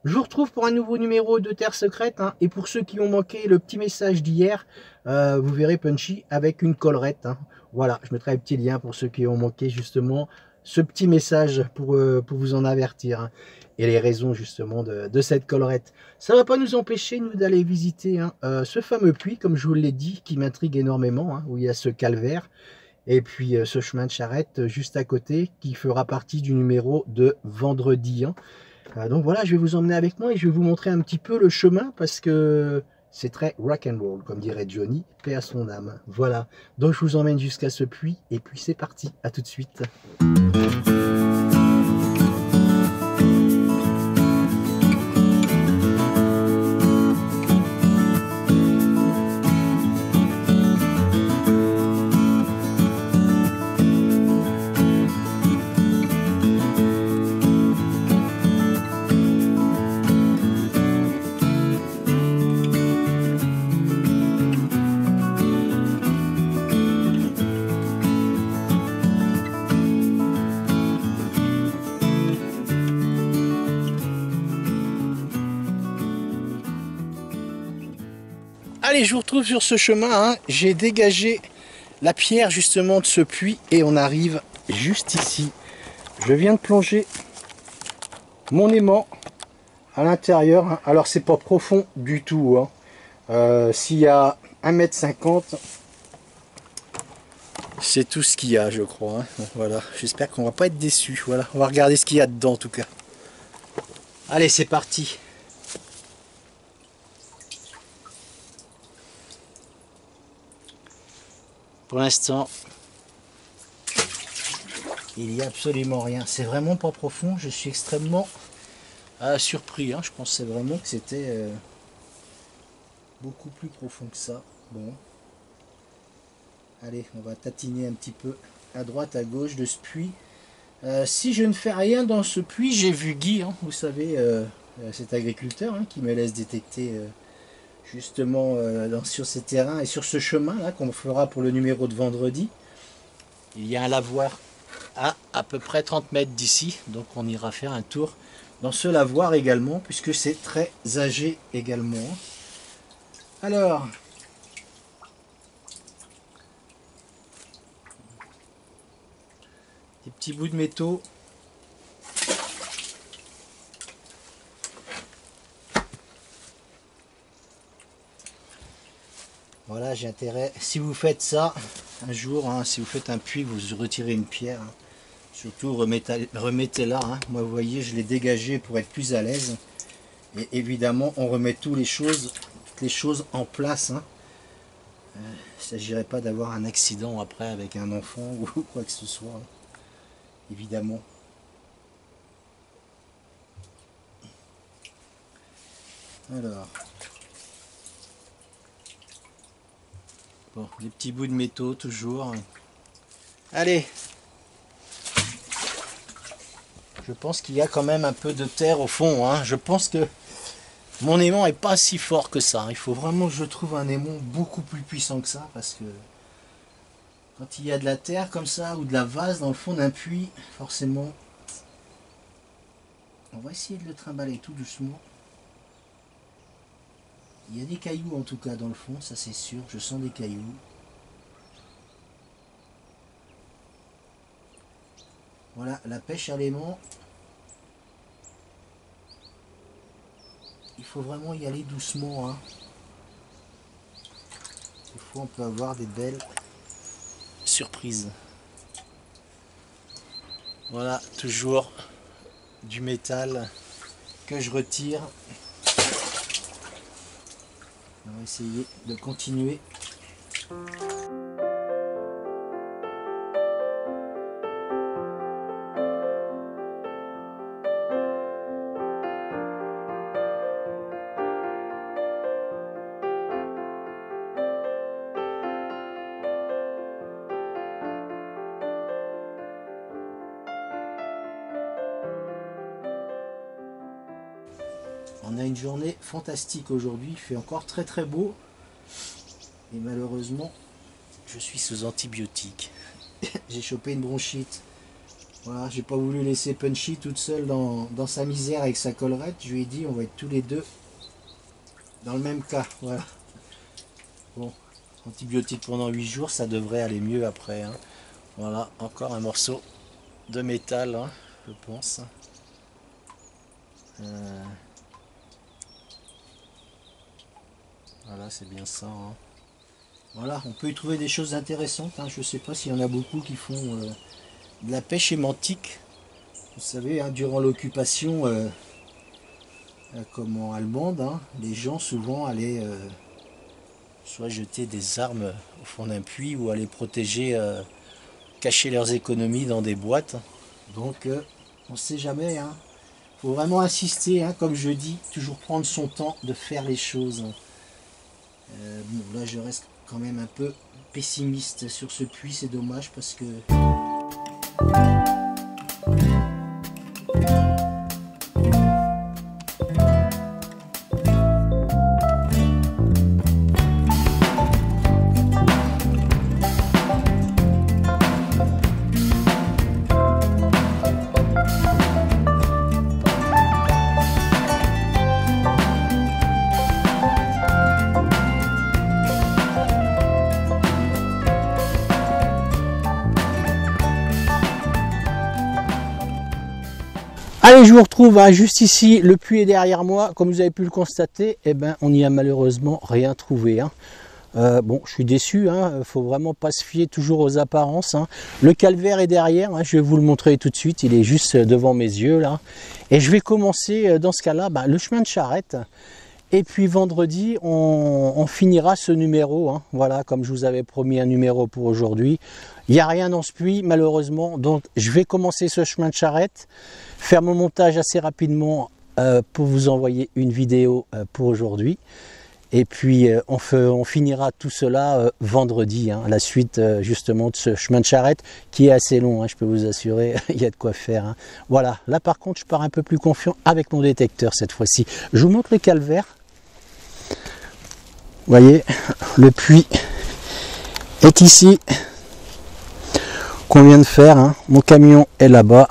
Je vous retrouve pour un nouveau numéro de Terre Secrète, hein. Et pour ceux qui ont manqué le petit message d'hier, vous verrez Punchy avec une collerette, hein. Voilà, je mettrai un petit lien pour ceux qui ont manqué justement ce petit message pour vous en avertir, hein, et les raisons justement de cette collerette. Ça ne va pas nous empêcher, nous, d'aller visiter, hein, ce fameux puits, comme je vous l'ai dit, qui m'intrigue énormément, hein, où il y a ce calvaire. Et puis ce chemin de charrette juste à côté qui fera partie du numéro de vendredi, hein. Donc voilà, je vais vous emmener avec moi et je vais vous montrer un petit peu le chemin parce que c'est très rock and roll, comme dirait Johnny, paix à son âme. Voilà, donc je vous emmène jusqu'à ce puits et puis c'est parti, à tout de suite. Allez, je vous retrouve sur ce chemin, hein. J'ai dégagé la pierre justement de ce puits et on arrive juste ici. Je viens de plonger mon aimant à l'intérieur, hein. Alors c'est pas profond du tout, hein. S'il y a 1,50 m, c'est tout ce qu'il y a, je crois, hein. Voilà, j'espère qu'on va pas être déçu. Voilà, on va regarder ce qu'il y a dedans en tout cas. Allez, c'est parti. Pour l'instant, il n'y a absolument rien. C'est vraiment pas profond. Je suis extrêmement surpris, hein. Je pensais vraiment que c'était beaucoup plus profond que ça. Bon. Allez, on va tatiner un petit peu à droite, à gauche de ce puits. Si je ne fais rien dans ce puits, j'ai vu Guy, hein, vous savez, cet agriculteur, hein, qui me laisse détecter justement sur ces terrains et sur ce chemin là qu'on fera pour le numéro de vendredi. Il y a un lavoir à peu près 30 mètres d'ici, donc on ira faire un tour dans ce lavoir également puisque c'est très âgé également. Alors, des petits bouts de métaux. Voilà, j'ai intérêt, si vous faites ça un jour, hein, si vous faites un puits, vous retirez une pierre, hein, surtout remettez-la, hein. Moi vous voyez, je l'ai dégagé pour être plus à l'aise. Et évidemment on remet toutes les choses en place, hein. Il ne s'agirait pas d'avoir un accident après avec un enfant ou quoi que ce soit, hein, évidemment. Alors, bon, des petits bouts de métaux toujours. Allez, je pense qu'il y a quand même un peu de terre au fond, hein. Je pense que mon aimant est pas si fort que ça. Il faut vraiment que je trouve un aimant beaucoup plus puissant que ça parce que quand il y a de la terre comme ça ou de la vase dans le fond d'un puits, forcément, on va essayer de le trimballer tout doucement. Il y a des cailloux en tout cas dans le fond, ça c'est sûr, je sens des cailloux. Voilà, la pêche à l'aimant. Il faut vraiment y aller doucement, hein. Des fois on peut avoir des belles surprises. Voilà, toujours du métal que je retire. On va essayer de continuer. On a une journée fantastique aujourd'hui, il fait encore très très beau. Et malheureusement, je suis sous antibiotiques. J'ai chopé une bronchite Voilà, j'ai pas voulu laisser Punchy toute seule dans sa misère avec sa collerette. Je lui ai dit on va être tous les deux dans le même cas. Voilà. Bon, antibiotiques pendant 8 jours, ça devrait aller mieux après. Hein. Voilà, encore un morceau de métal, hein, je pense. Voilà, c'est bien ça. Hein. Voilà, on peut y trouver des choses intéressantes. Hein. Je ne sais pas s'il y en a beaucoup qui font de la pêche aimantique. Vous savez, hein, durant l'occupation allemande, hein, les gens souvent allaient soit jeter des armes au fond d'un puits ou aller protéger, cacher leurs économies dans des boîtes. Donc, on ne sait jamais. Hein. Faut vraiment insister, hein, comme je dis, toujours prendre son temps de faire les choses. Bon, là, je reste quand même un peu pessimiste sur ce puits, c'est dommage parce que... Allez, je vous retrouve hein, juste ici, le puits est derrière moi, comme vous avez pu le constater, eh ben, on n'y a malheureusement rien trouvé. Hein. Bon, je suis déçu, hein, faut vraiment pas se fier toujours aux apparences. Hein. Le calvaire est derrière, hein, je vais vous le montrer tout de suite, il est juste devant mes yeux là. Et je vais commencer dans ce cas-là, le chemin de charrette. Et puis vendredi, on finira ce numéro. Hein. Voilà, comme je vous avais promis un numéro pour aujourd'hui. Il n'y a rien dans ce puits, malheureusement. Donc, je vais commencer ce chemin de charrette, faire mon montage assez rapidement pour vous envoyer une vidéo pour aujourd'hui. Et puis, on finira tout cela vendredi, hein, la suite justement de ce chemin de charrette qui est assez long, hein, je peux vous assurer, il y a de quoi faire. Hein. Voilà, là par contre, je pars un peu plus confiant avec mon détecteur cette fois-ci. Je vous montre le calvaire. Vous voyez, le puits est ici, qu'on vient de faire. Hein. Mon camion est là-bas.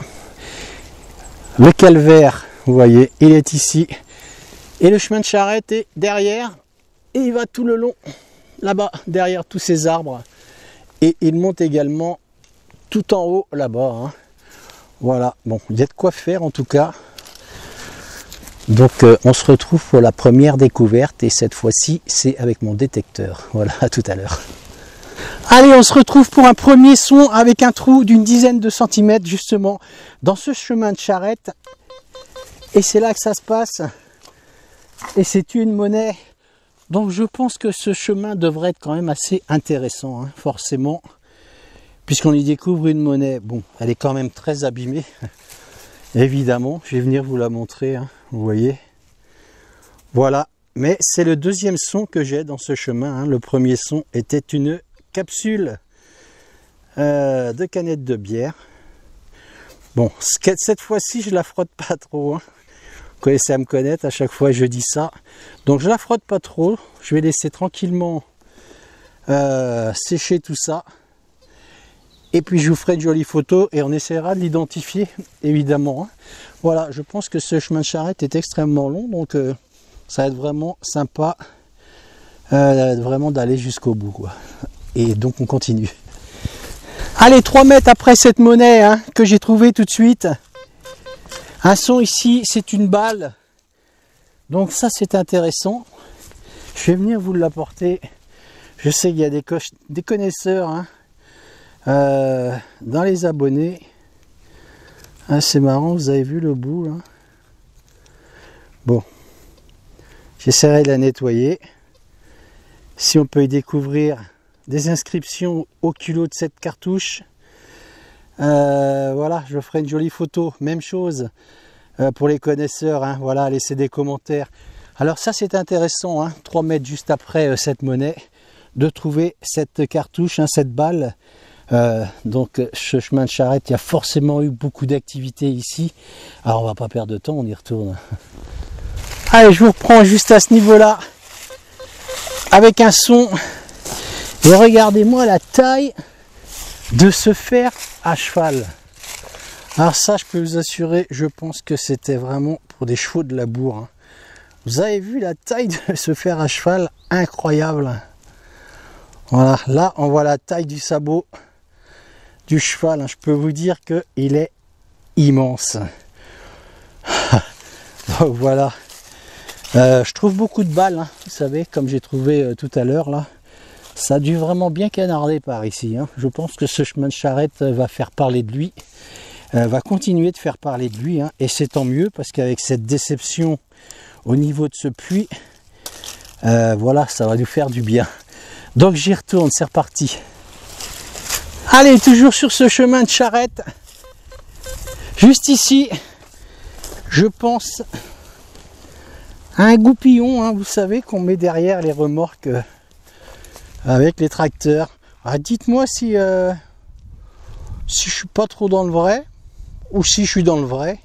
Le calvaire, vous voyez, il est ici. Et le chemin de charrette est derrière. Et il va tout le long, là-bas, derrière tous ces arbres. Et il monte également tout en haut, là-bas. Hein. Voilà, bon, il y a de quoi faire en tout cas. Donc on se retrouve pour la première découverte et cette fois-ci c'est avec mon détecteur. Voilà, à tout à l'heure. Allez, on se retrouve pour un premier son avec un trou d'une dizaine de centimètres justement dans ce chemin de charrette. Et c'est là que ça se passe. Et c'est une monnaie. Donc je pense que ce chemin devrait être quand même assez intéressant, hein, forcément. Puisqu'on y découvre une monnaie. Bon, elle est quand même très abîmée. Évidemment, je vais venir vous la montrer, hein, vous voyez. Voilà, mais c'est le deuxième son que j'ai dans ce chemin. Hein. Le premier son était une capsule de canette de bière. Bon, cette fois-ci, je la frotte pas trop. Hein. Vous commencez à me connaître, à chaque fois je dis ça. Donc je la frotte pas trop. Je vais laisser tranquillement sécher tout ça. Et puis je vous ferai une jolie photo et on essaiera de l'identifier, évidemment. Hein. Voilà, je pense que ce chemin de charrette est extrêmement long, donc ça va être vraiment sympa vraiment d'aller jusqu'au bout. Quoi. Et donc on continue. Allez, 3 mètres après cette monnaie hein, que j'ai trouvée tout de suite. Un son ici, c'est une balle. Donc ça c'est intéressant. Je vais venir vous l'apporter. Je sais qu'il y a des connaisseurs. Hein. Dans les abonnés, ah, c'est marrant, vous avez vu le bout là. Bon, j'essaierai de la nettoyer. Si on peut y découvrir des inscriptions au culot de cette cartouche, voilà, je ferai une jolie photo. Même chose pour les connaisseurs, hein, voilà, laissez des commentaires. Alors ça c'est intéressant, hein, 3 mètres juste après cette monnaie, de trouver cette cartouche, hein, cette balle. Donc ce chemin de charrette, il y a forcément eu beaucoup d'activités ici. Alors on va pas perdre de temps, on y retourne. Allez, je vous reprends juste à ce niveau-là avec un son. Et regardez-moi la taille de ce fer à cheval. Alors ça, je peux vous assurer, je pense que c'était vraiment pour des chevaux de labour. Hein. Vous avez vu la taille de ce fer à cheval, incroyable. Voilà, là on voit la taille du sabot du cheval. Hein. Je peux vous dire qu'il est immense. Donc voilà. Je trouve beaucoup de balles, hein, vous savez, comme j'ai trouvé tout à l'heure là. Ça a dû vraiment bien canarder par ici. Hein. Je pense que ce chemin de charrette va faire parler de lui. Va continuer de faire parler de lui. Hein. Et c'est tant mieux parce qu'avec cette déception au niveau de ce puits, voilà, ça va nous faire du bien. Donc j'y retourne, c'est reparti. Allez, toujours sur ce chemin de charrette. Juste ici, je pense à un goupillon, hein, vous savez, qu'on met derrière les remorques avec les tracteurs. Ah, dites-moi si je suis pas trop dans le vrai ou si je suis dans le vrai.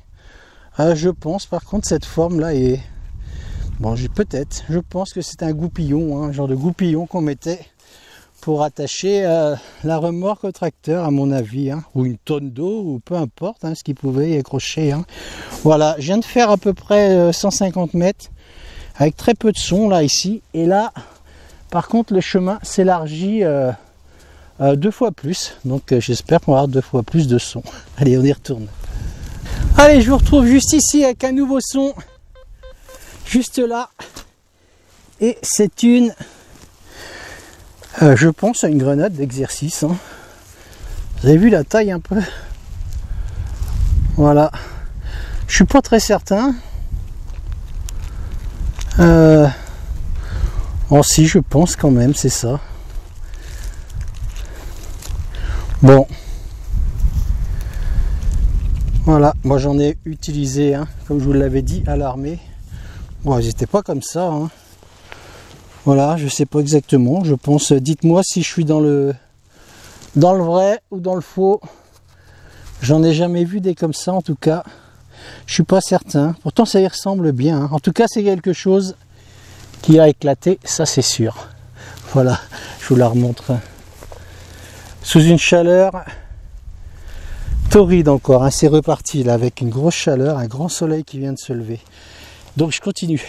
Je pense par contre cette forme là est bon, peut-être, je pense que c'est un goupillon, hein, un genre de goupillon qu'on mettait pour attacher la remorque au tracteur, à mon avis, hein, ou une tonne d'eau, ou peu importe, hein, ce qui pouvait y accrocher. Hein. Voilà, je viens de faire à peu près 150 mètres avec très peu de son là ici, et là par contre le chemin s'élargit 2 fois plus, donc j'espère qu'on va avoir 2 fois plus de son. Allez, on y retourne. Allez, je vous retrouve juste ici avec un nouveau son, juste là, et c'est une je pense à une grenade d'exercice. Hein. Vous avez vu la taille un peu? Voilà. Je suis pas très certain. Oh si, je pense quand même, c'est ça. Bon. Voilà, moi j'en ai utilisé, hein, comme je vous l'avais dit, à l'armée. Bon, ils n'étaient pas comme ça. Hein. Voilà, je sais pas exactement, je pense, dites-moi si je suis dans le vrai ou dans le faux. J'en ai jamais vu des comme ça en tout cas. Je suis pas certain. Pourtant ça y ressemble bien. Hein. En tout cas c'est quelque chose qui a éclaté, ça c'est sûr. Voilà, je vous la remontre. Sous une chaleur torride encore. Hein. C'est reparti là avec une grosse chaleur, un grand soleil qui vient de se lever. Donc je continue.